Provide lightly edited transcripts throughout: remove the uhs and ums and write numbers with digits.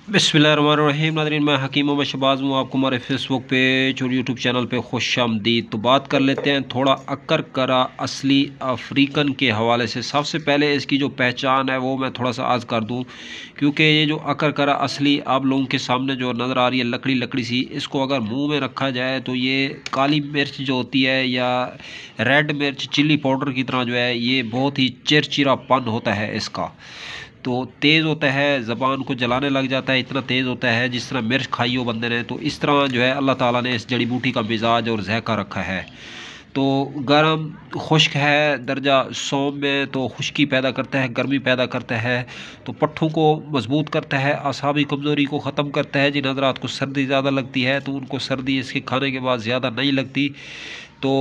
बिस्मिल्लाहिर्रहमानिर्रहीम। नाज़रीन, मैं हकीम मोहम्मद शहबाज़ हूँ। आपको हमारे फेसबुक पेज और यूट्यूब चैनल पे खुश आमदीद। तो बात कर लेते हैं थोड़ा अकरकरा असली अफ्रीकन के हवाले से। सबसे पहले इसकी जो पहचान है वो मैं थोड़ा सा आज कर दूँ, क्योंकि ये जो अकरकरा असली आप लोगों के सामने जो नज़र आ रही है लकड़ी लकड़ी सी, इसको अगर मुँह में रखा जाए तो ये काली मिर्च जो होती है या रेड मिर्च चिल्ली पाउडर की तरह जो है, ये बहुत ही चिरचिरापन होता है इसका। तो तेज़ होता है, ज़बान को जलाने लग जाता है, इतना तेज़ होता है जिस तरह मिर्च खाई हो बंदे ने। तो इस तरह जो है अल्लाह ताला ने इस जड़ी बूटी का मिजाज और ज़ायका रखा है। तो गर्म खुश्क है, दर्जा सौम में तो खुश्की पैदा करता है, गर्मी पैदा करता है, तो पट्ठों को मजबूत करता है, असाबी कमज़ोरी को ख़त्म करता है। जिन हज़रात को सर्दी ज़्यादा लगती है तो उनको सर्दी इसके खाने के बाद ज़्यादा नहीं लगती। तो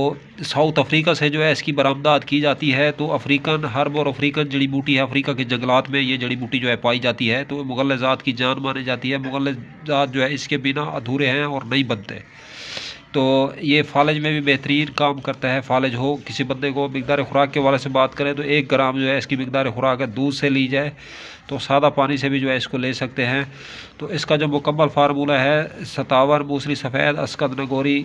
साउथ अफ्रीका से जो है इसकी बरामदात की जाती है। तो अफ्रीकन हर्ब और अफ्रीकन जड़ी बूटी है, अफ्रीका के जंगलात में ये जड़ी बूटी जो है पाई जाती है। तो मुग़ल ज़ात की जान मानी जाती है। मुग़ल ज़ात जो है इसके बिना अधूरे हैं और नहीं बनते। तो ये फालज में भी बेहतरीन काम करता है। फालज हो किसी बंदे को, मकदार खुराक के वाले से बात करें तो 1 ग्राम जो है इसकी मकदार खुराक है दूध से ली जाए, तो सादा पानी से भी जो है इसको ले सकते हैं। तो इसका जो मुकम्मल फार्मूला है, सतावर मूसली सफ़ेद अस्कद नगोरी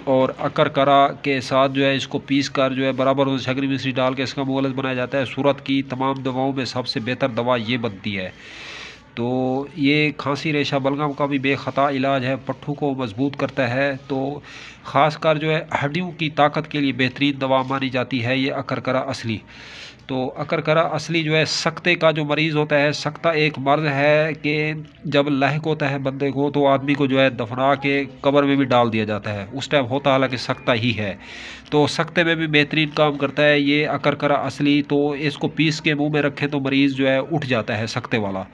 और अकरकरा के साथ जो है इसको पीस कर जो है बराबर शगरी मिश्री डाल के इसका मुगलत बनाया जाता है। सूरत की तमाम दवाओं में सबसे बेहतर दवा ये बनती है। तो ये खांसी रेशा बलगम का भी बेख़ता इलाज है, पट्ठों को मजबूत करता है। तो ख़ास कर जो है हड्डियों की ताकत के लिए बेहतरीन दवा मानी जाती है ये अकरकरा असली। तो अकरकरा असली जो है सक्ते का जो मरीज़ होता है, सक्ता एक मर्ज़ है कि जब लाहिक होता है बंदे को तो आदमी को जो है दफना के कब्र में भी डाल दिया जाता है, उस टाइम होता हालांकि सक्ता ही है। तो सक्ते में भी बेहतरीन काम करता है ये अकरकरा असली। तो इसको पीस के मुंह में रखें तो मरीज़ जो है उठ जाता है सक्ते वाला।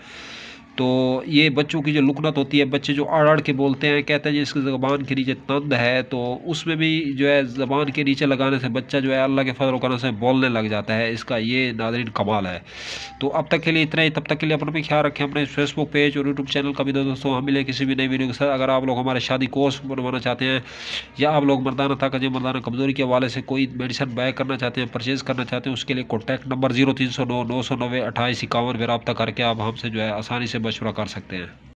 तो ये बच्चों की जो लुकनत होती है, बच्चे जो अड़ अड़ के बोलते हैं, कहते हैं जी इसकी ज़बान के नीचे तंद है, तो उसमें भी जो है ज़बान के नीचे लगाने से बच्चा जो है अल्लाह के फजल करम से बोलने लग जाता है। इसका ये नाज़रीन कमाल है। तो अब तक के लिए इतना ही। तब तक के लिए अपना भी ख्याल रखें, अपने फेसबुक पेज और यूट्यूब चैनल का भी दोस्तों। हम मिले किसी भी नई वीडियो के साथ। अगर आप लोग हमारे शादी कोर्स बनवाना चाहते हैं या आप लोग मर्दाना ताकत या मर्दाना कमज़ोरी के हवाले से कोई मेडिसिन बाय करना चाहते हैं, परचेज़ करना चाहते हैं, उसके लिए कॉन्टैक्ट नंबर 0309 990 2851 पर रब्ता करके आप हमसे जो है आसानी से मशवरा कर सकते हैं।